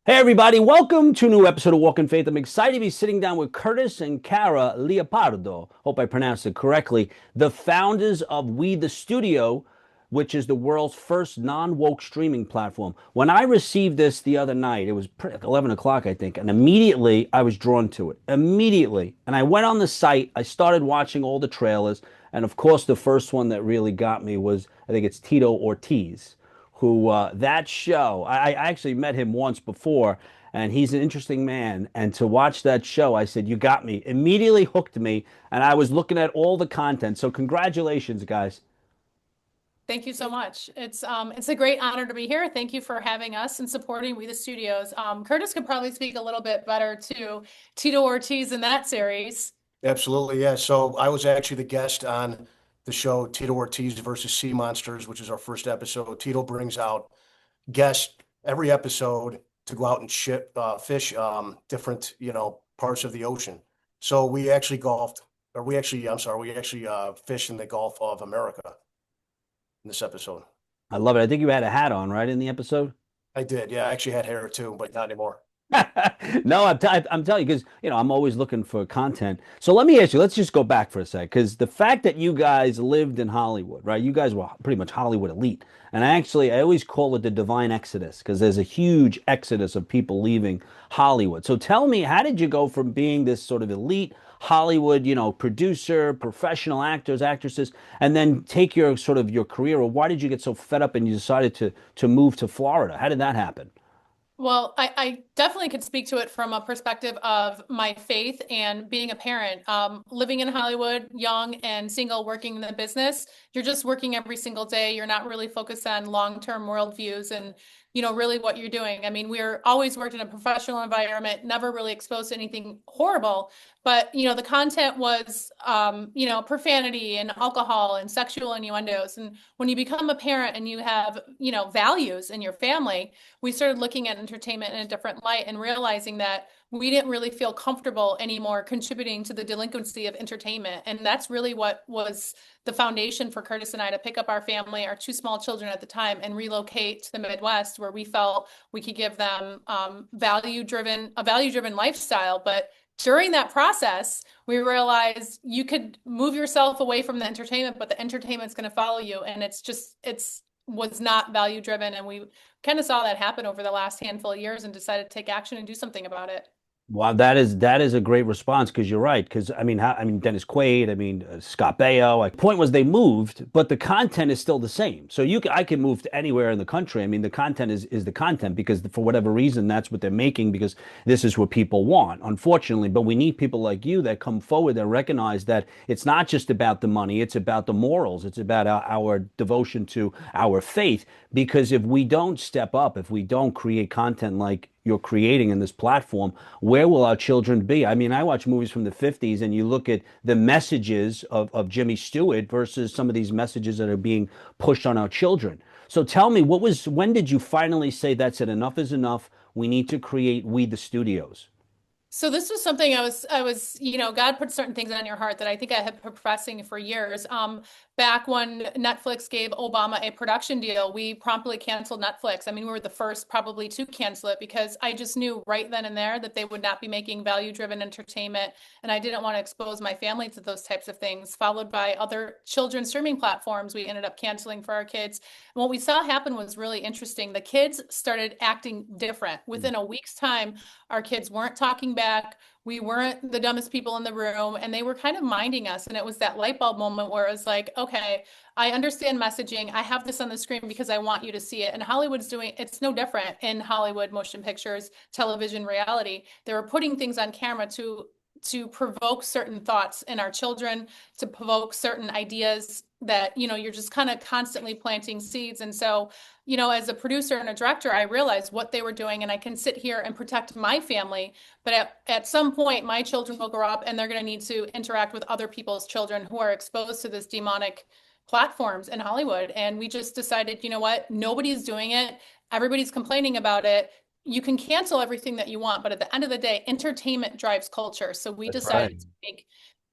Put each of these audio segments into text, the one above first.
Hey everybody, welcome to a new episode of Walk in Faith. I'm excited to be sitting down with Curtis and Cara Leopardo. Hope I pronounced it correctly. The founders of We the Studio, which is the world's first non-woke streaming platform. When I received this the other night, it was 11 o'clock, I think, and immediately I was drawn to it. Immediately. And I went on the site, I started watching all the trailers, and of course the first one that really got me was, I think it's Tito Ortiz who that show, I actually met him once before, and he's an interesting man. And to watch that show, I said, "You got me." Immediately hooked me, and I was looking at all the content. So congratulations, guys. Thank you so much. It's a great honor to be here. Thank you for having us and supporting We the Studios. Curtis could probably speak a little bit better to Tito Ortiz in that series. Absolutely, yeah. So I was actually the guest on the show Tito Ortiz versus Sea Monsters, which is our first episode. Tito brings out guests every episode to go out and fish different, parts of the ocean. So we actually golfed, or I'm sorry, we actually fished in the Gulf of America in this episode. I love it. I think you had a hat on, right, in the episode? I did, yeah. I actually had hair too, but not anymore. No, I'm telling you because I'm always looking for content. So let me ask you. Let's just go back for a sec because the fact that you guys lived in Hollywood, right? You guys were pretty much Hollywood elite, and I always call it the divine exodus because there's a huge exodus of people leaving Hollywood. So tell me, how did you go from being this sort of elite Hollywood, producer, professional actors, actresses, and then take your sort of your career, or why did you get so fed up and you decided to move to Florida? How did that happen? Well, I definitely could speak to it from a perspective of my faith and being a parent. Living in Hollywood, young and single, working in the business, you're just working every single day. You're not really focused on long-term worldviews and, really what you're doing. I mean, we're always worked in a professional environment, never really exposed to anything horrible. But, the content was, profanity and alcohol and sexual innuendos. And when you become a parent and you have, values in your family, we started looking at entertainment in a different light and realizing that we didn't really feel comfortable anymore contributing to the delinquency of entertainment. And that's really what was the foundation for Curtis and I to pick up our family, our two small children at the time, and relocate to the Midwest where we felt we could give them a value-driven lifestyle. But during that process, we realized you could move yourself away from the entertainment, but the entertainment's going to follow you. And it's was not value driven. And we kind of saw that happen over the last handful of years and decided to take action and do something about it. Wow, that is a great response because you're right. Because I mean Dennis Quaid, Scott Baio. Like, point was they moved, but the content is still the same. So I can move to anywhere in the country. I mean, the content is the content because for whatever reason that's what they're making because this is what people want. Unfortunately, but we need people like you that come forward that recognize that it's not just about the money, it's about the morals, it's about our devotion to our faith. Because if we don't step up, if we don't create content like you're creating in this platform, where will our children be? I mean, I watch movies from the 50s and you look at the messages of Jimmy Stewart versus some of these messages that are being pushed on our children. So tell me, when did you finally say that's it, enough is enough? We need to create We the Studios. So this was something I was, God put certain things on your heart that I think I had been professing for years. Back when Netflix gave Obama a production deal, we promptly canceled Netflix. I mean, we were the first probably to cancel it because I just knew right then and there that they would not be making value-driven entertainment, and I didn't want to expose my family to those types of things. Followed by other children's streaming platforms, we ended up canceling for our kids. And what we saw happen was really interesting. The kids started acting different. Within a week's time, our kids weren't talking back. We weren't the dumbest people in the room, and they were kind of minding us. And it was that light bulb moment where it was like, okay, I understand messaging. I have this on the screen because I want you to see it. And Hollywood's doing it's no different in Hollywood motion pictures, television, reality. They were putting things on camera to provoke certain thoughts in our children, to provoke certain ideas that, you're just kind of constantly planting seeds. And so, as a producer and a director, I realized what they were doing, and I can sit here and protect my family. But at some point, my children will grow up and they're going to need to interact with other people's children who are exposed to this demonic platforms in Hollywood. And we just decided, you know what? Nobody's doing it. Everybody's complaining about it. You can cancel everything that you want, but at the end of the day, entertainment drives culture. So we That's right. decided to make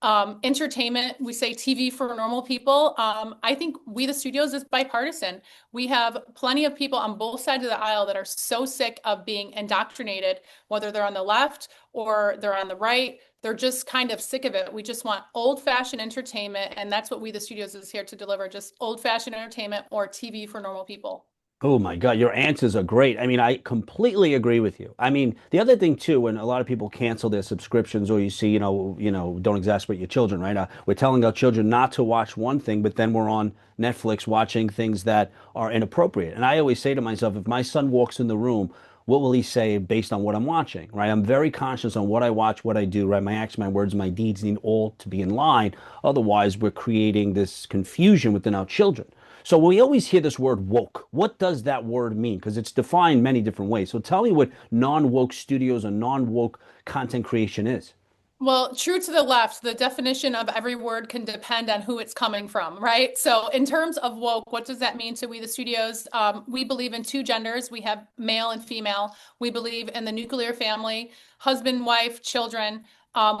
Entertainment, we say TV for normal people. I think we, the studios, is bipartisan. We have plenty of people on both sides of the aisle that are so sick of being indoctrinated, whether they're on the left or they're on the right. They're just kind of sick of it. We just want old-fashioned entertainment, and that's what we, the studios, is here to deliver, just old-fashioned entertainment or TV for normal people. Oh my God, your answers are great. I mean, I completely agree with you. I mean, the other thing too, when a lot of people cancel their subscriptions, or you see, don't exasperate your children, right? We're telling our children not to watch one thing, but then we're on Netflix watching things that are inappropriate. And I always say to myself, if my son walks in the room, what will he say based on what I'm watching, right? I'm very conscious on what I watch, what I do, right? My actions, my words, my deeds need all to be in line. Otherwise, we're creating this confusion within our children. So we always hear this word woke. What does that word mean? Because it's defined many different ways. So tell me what non-woke studios or non-woke content creation is. Well, true to the left, the definition of every word can depend on who it's coming from, right? So, in terms of woke, what does that mean to we, the studios? We believe in two genders. We have male and female. We believe in the nuclear family, husband, wife, children.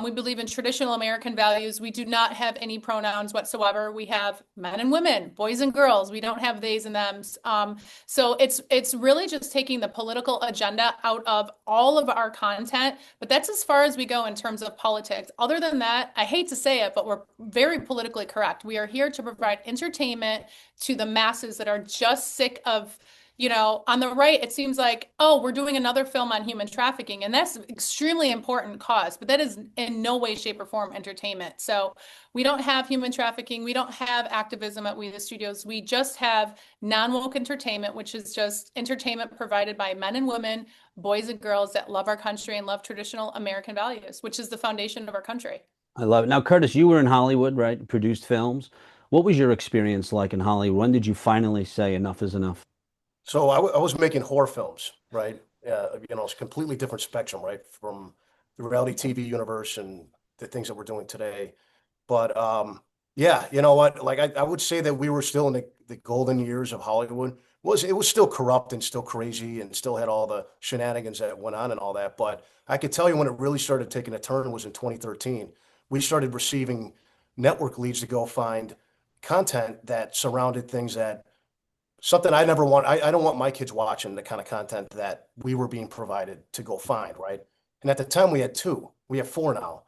We believe in traditional American values. We do not have any pronouns whatsoever. We have men and women, boys and girls. We don't have theys and thems. So it's really just taking the political agenda out of all of our content. But that's as far as we go in terms of politics. Other than that, I hate to say it, but we're very politically correct. We are here to provide entertainment to the masses that are just sick of, on the right, it seems like, oh, we're doing another film on human trafficking, and that's an extremely important cause, but that is in no way, shape, or form entertainment. So we don't have human trafficking. We don't have activism at We the Studios. We just have non-woke entertainment, which is just entertainment provided by men and women, boys and girls that love our country and love traditional American values, which is the foundation of our country. I love it. Now, Curtis, you were in Hollywood, right? Produced films. What was your experience like in Hollywood? When did you finally say enough is enough? So I was making horror films, right? It's a completely different spectrum, right? From the reality TV universe and the things that we're doing today. But yeah, you know what? Like I would say that we were still in the golden years of Hollywood. It was still corrupt and still crazy and still had all the shenanigans that went on and all that. But I could tell you when it really started taking a turn was in 2013. We started receiving network leads to go find content that surrounded things that something I never want. I don't want my kids watching the kind of content that we were being provided to go find, right? And at the time we had two, we have four now.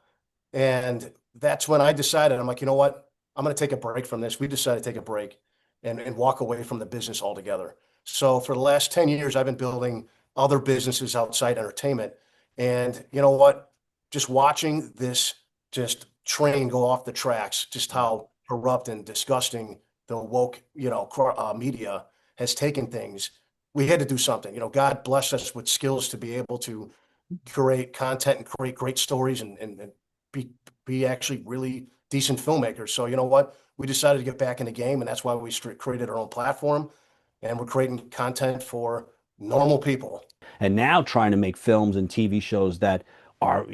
And that's when I decided, I'm like, you know what? I'm going to take a break from this. We decided to take a break and walk away from the business altogether. So for the last 10 years, I've been building other businesses outside entertainment. And you know what? Just watching this just train go off the tracks, just how corrupt and disgusting the woke, media has taken things. We had to do something. God blessed us with skills to be able to create content and create great stories and be actually really decent filmmakers. So you know what? We decided to get back in the game, and that's why we created our own platform, and we're creating content for normal people. And now trying to make films and TV shows that are,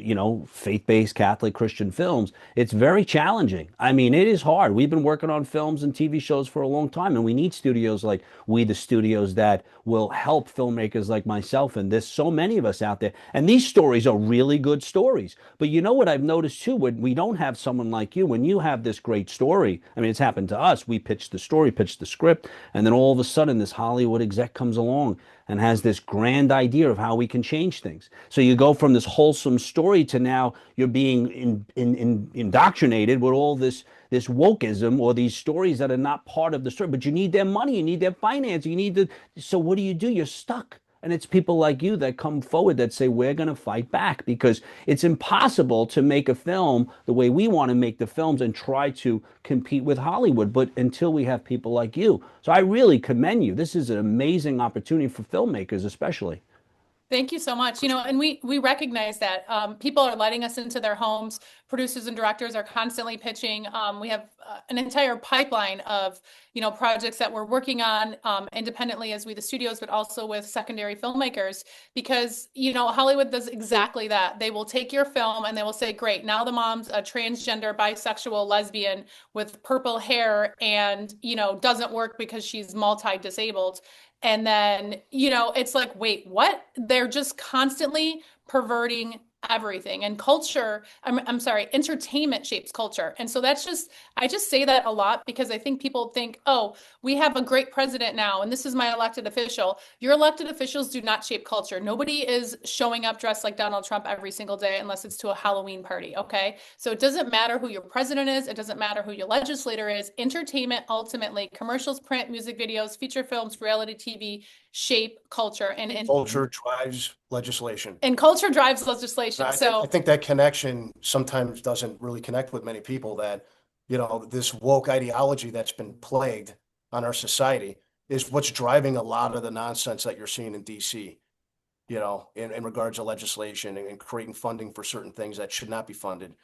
faith-based Catholic Christian films. It's very challenging. I mean, it is hard. We've been working on films and TV shows for a long time, and we need studios like We the Studios that will help filmmakers like myself. And there's so many of us out there. And these stories are really good stories. But you know what I've noticed too, when we don't have someone like you, when you have this great story, I mean, it's happened to us. We pitched the story, pitched the script, and then all of a sudden this Hollywood exec comes along and has this grand idea of how we can change things. So you go from this wholesome story to now you're being indoctrinated with all this wokeism or these stories that are not part of the story. But you need their money, you need their finance, you need the. So what do? You're stuck. And it's people like you that come forward that say, we're going to fight back because it's impossible to make a film the way we want to make the films and try to compete with Hollywood. But until we have people like you. So I really commend you. This is an amazing opportunity for filmmakers, especially. Thank you so much. And we recognize that people are letting us into their homes. Producers and directors are constantly pitching. We have an entire pipeline of projects that we're working on independently as We the Studios, but also with secondary filmmakers. Because Hollywood does exactly that. They will take your film and they will say, "Great, now the mom's a transgender, bisexual, lesbian with purple hair, and doesn't work because she's multi-disabled." And then, it's like, wait, what? They're just constantly perverting everything. And culture, I'm sorry, entertainment shapes culture. And so I just say that a lot because I think people think, oh, we have a great president now, and this is my elected official. Your elected officials do not shape culture. Nobody is showing up dressed like Donald Trump every single day unless it's to a Halloween party, okay? So it doesn't matter who your president is. It doesn't matter who your legislator is. Entertainment, ultimately, commercials, print, music videos, feature films, reality TV, shape culture Culture drives legislation. and culture drives legislation. I think that connection sometimes doesn't really connect with many people that, this woke ideology that's been plagued on our society is what's driving a lot of the nonsense that you're seeing in DC, in regards to legislation and creating funding for certain things that should not be funded.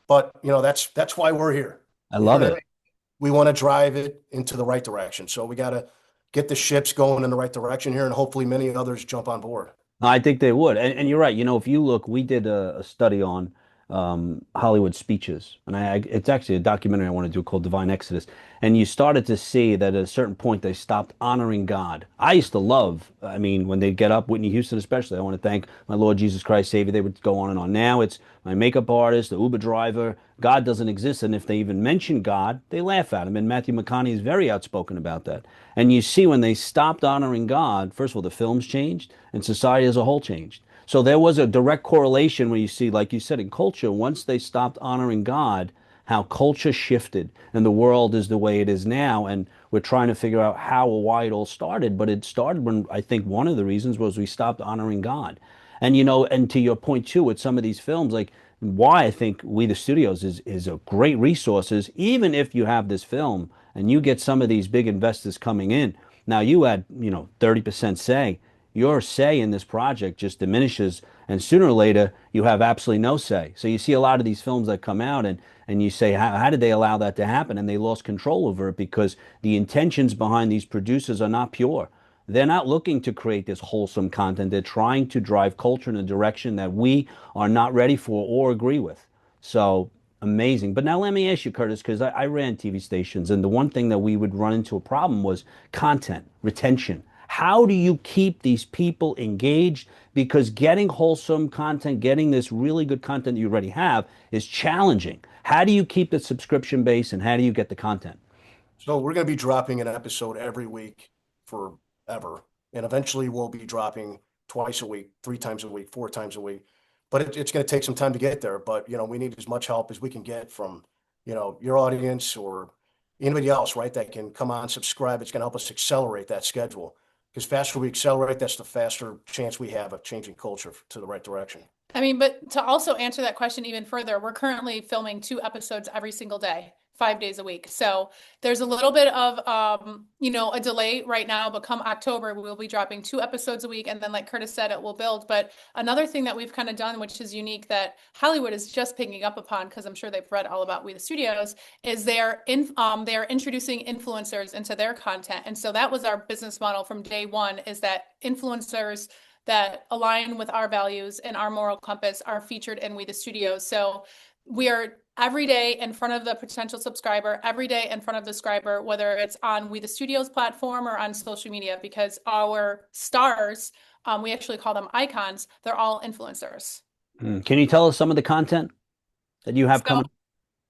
But, that's why we're here. I love it. We want to drive it into the right direction. So we got to get the ships going in the right direction here, and hopefully many others jump on board. I think they would. And you're right. If you look, we did a study on Hollywood speeches. And it's actually a documentary I want to do called Divine Exodus. And you started to see that at a certain point, they stopped honoring God. I used to love, when they'd get up, Whitney Houston especially, I want to thank my Lord Jesus Christ, Savior. They would go on and on. Now it's my makeup artist, the Uber driver. God doesn't exist. And if they even mention God, they laugh at him. And Matthew McConaughey is very outspoken about that. And you see when they stopped honoring God, first of all, the films changed and society as a whole changed. So there was a direct correlation where you see, like you said, in culture, once they stopped honoring God, how culture shifted and the world is the way it is now. And we're trying to figure out how or why it all started. But it started when I think one of the reasons was we stopped honoring God. And, and to your point too, with some of these films, like why I think We the Studios is a great resource is even if you have this film and you get some of these big investors coming in, now you had, 30% say, your say in this project just diminishes, and sooner or later you have absolutely no say. So you see a lot of these films that come out and you say, how did they allow that to happen? And they lost control over it because the intentions behind these producers are not pure. They're not looking to create this wholesome content. They're trying to drive culture in a direction that we are not ready for or agree with. So amazing. But now let me ask you, Curtis, because I ran TV stations, and the one thing that we would run into a problem was content, retention. How do you keep these people engaged? Because getting wholesome content, getting this really good content you already have is challenging. How do you keep the subscription base and how do you get the content? So we're going to be dropping an episode every week forever. And eventually we'll be dropping twice a week, 3 times a week, 4 times a week. But it's going to take some time to get there. But, we need as much help as we can get from, your audience or anybody else, right, that can come on, subscribe. It's going to help us accelerate that schedule. Because faster we accelerate, that's the faster chance we have of changing culture to the right direction. But to also answer that question even further, we're currently filming 2 episodes every single day, 5 days a week. So there's a little bit of, a delay right now, but come October, we'll be dropping 2 episodes a week. And then like Curtis said, it will build. But another thing that we've kind of done, which is unique that Hollywood is just picking up upon, because I'm sure they've read all about We the Studios, is they are introducing influencers into their content. And so that was our business model from day one, is that influencers that align with our values and our moral compass are featured in We the Studios. So we are every day in front of the potential subscriber, every day in front of the subscriber, whether it's on We the Studios platform or on social media, because our stars, we actually call them icons, they're all influencers. Can you tell us some of the content that you have coming?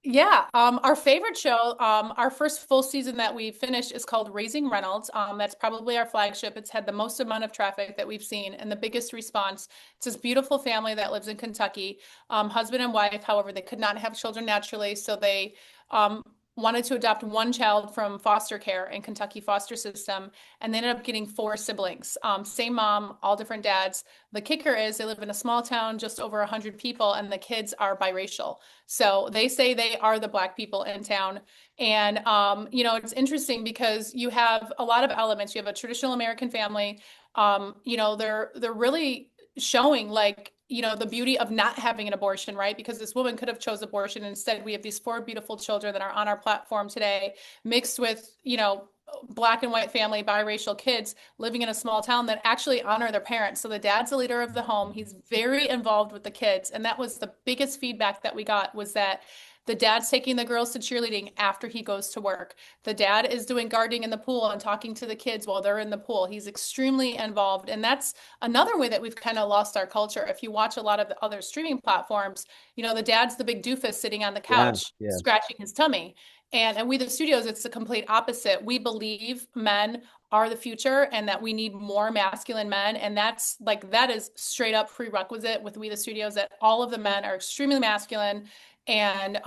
Yeah, our favorite show, our first full season that we finished is called Raising Reynolds. That's probably our flagship. It's had the most amount of traffic that we've seen and the biggest response. It's this beautiful family that lives in Kentucky, husband and wife. However, they could not have children naturally, so they wanted to adopt one child from foster care in Kentucky foster system, and they ended up getting 4 siblings. Same mom, all different dads. The kicker is they live in a small town, just over 100 people, and the kids are biracial. So they say they are the Black people in town. And, it's interesting because you have a lot of elements. You have a traditional American family. They're really showing the beauty of not having an abortion, right? Because this woman could have chose abortion. Instead, we have these 4 beautiful children that are on our platform today, mixed with, Black and white family, biracial kids living in a small town that actually honor their parents. So the dad's the leader of the home. He's very involved with the kids. And that was the biggest feedback that we got, was that The dad's taking the girls to cheerleading after he goes to work. The dad is doing gardening in the pool and talking to the kids while they're in the pool. He's extremely involved. And that's another way that we've kind of lost our culture. If you watch a lot of the other streaming platforms, the dad's the big doofus sitting on the Yeah, couch, yeah. scratching his tummy. And We the Studios, it's the complete opposite. We believe men are the future and that we need more masculine men. And that is straight up prerequisite with We the Studios, that all of the men are extremely masculine. And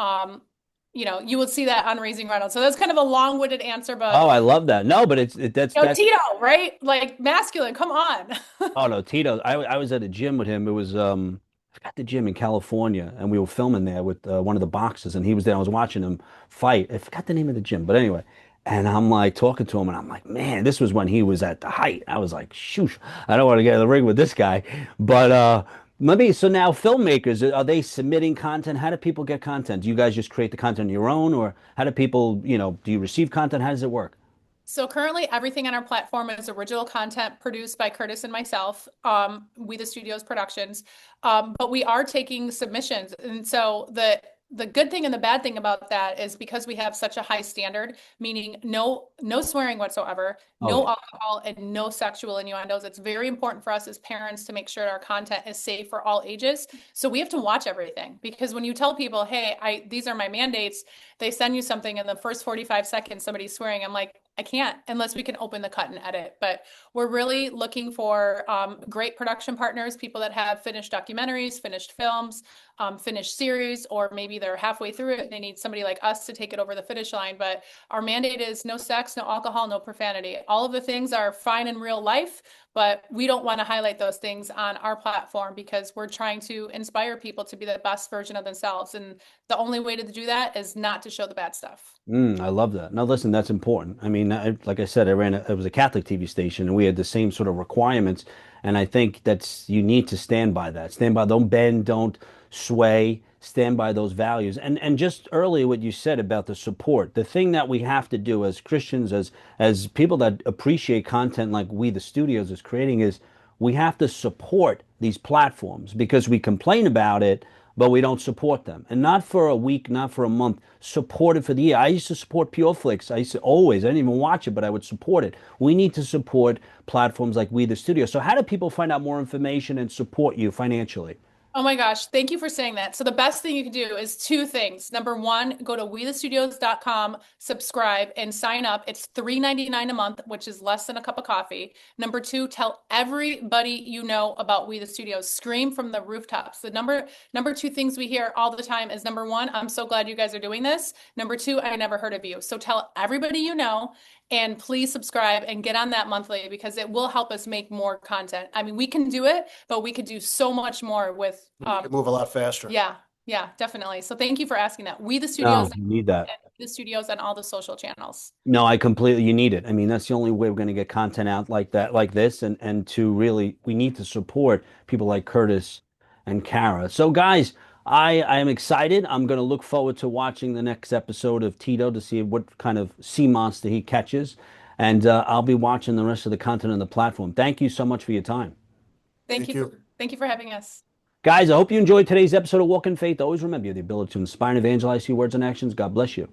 you will see that on Raising Reynolds. So that's kind of a long-winded answer, Oh, but I love that. No, but that's Tito, right? Like masculine, come on. oh no, Tito. I was at a gym with him. It was I forgot the gym in California, and we were filming there with one of the boxers, and he was there. I was watching him fight. I forgot the name of the gym, but anyway. And I'm like talking to him, and I'm like, man, this was when he was at the height. I was like, shoosh, I don't want to get in the ring with this guy. But so now filmmakers, are they submitting content? How do people get content? Do you guys just create the content on your own, or how do people, do you receive content? How does it work? So currently everything on our platform is original content produced by Curtis and myself, We the Studios Productions. But we are taking submissions. And so the good thing and the bad thing about that is because we have such a high standard, meaning no swearing whatsoever, Oh no yeah. alcohol, and no sexual innuendos. It's very important for us as parents to make sure our content is safe for all ages. So we have to watch everything, because when you tell people, hey, these are my mandates, they send you something in the first 45 seconds, somebody's swearing. I'm like, I can't unless we can open the cut and edit. But we're really looking for great production partners, people that have finished documentaries, finished films, finished series, or maybe they're halfway through it and they need somebody like us to take it over the finish line. But our mandate is no sex, no alcohol, no profanity. All of the things are fine in real life, but we don't want to highlight those things on our platform because we're trying to inspire people to be the best version of themselves. And the only way to do that is not to show the bad stuff. I love that. No, listen, that's important. I mean, like I said, it was a Catholic TV station, and we had the same sort of requirements. And I think you need to stand by that. Stand by, don't bend, don't sway, stand by those values. And just earlier, what you said about the support, the thing that we have to do as Christians, as people that appreciate content like we, the studios, is creating, is we have to support these platforms because we complain about it, but we don't support them. And not for a week, not for a month. Support it for the year. I used to support PureFlix. I used to always, I didn't even watch it, but I would support it. We need to support platforms like We the Studio. So how do people find out more information and support you financially? Oh my gosh, thank you for saying that. So the best thing you can do is two things. Number one, go to wethestudios.com, subscribe and sign up. It's $3.99 a month, which is less than a cup of coffee. Number two, tell everybody you know about We the Studios. Scream from the rooftops. The number two things we hear all the time is, number one, I'm so glad you guys are doing this. Number two, I never heard of you. So tell everybody you know. And please subscribe and get on that monthly, because it will help us make more content. I mean, we can do it, but we could do so much more with, We can move a lot faster. yeah, definitely. So thank you for asking that. We the No, Studios, you need that. and the studios on all the social channels. No, I completely, you need it. I mean, that's the only way we're going to get content out like that, like this, and to really, we need to support people like Curtis and Cara. So, guys, I am excited. I'm going to look forward to watching the next episode of Tito to see what kind of sea monster he catches, and I'll be watching the rest of the content on the platform. Thank you so much for your time, Thank Thank you. you. Thank you for having us. guys. I hope you enjoyed today's episode of Walk in Faith. Always remember, you have the ability to inspire and evangelize through words and actions. God bless you.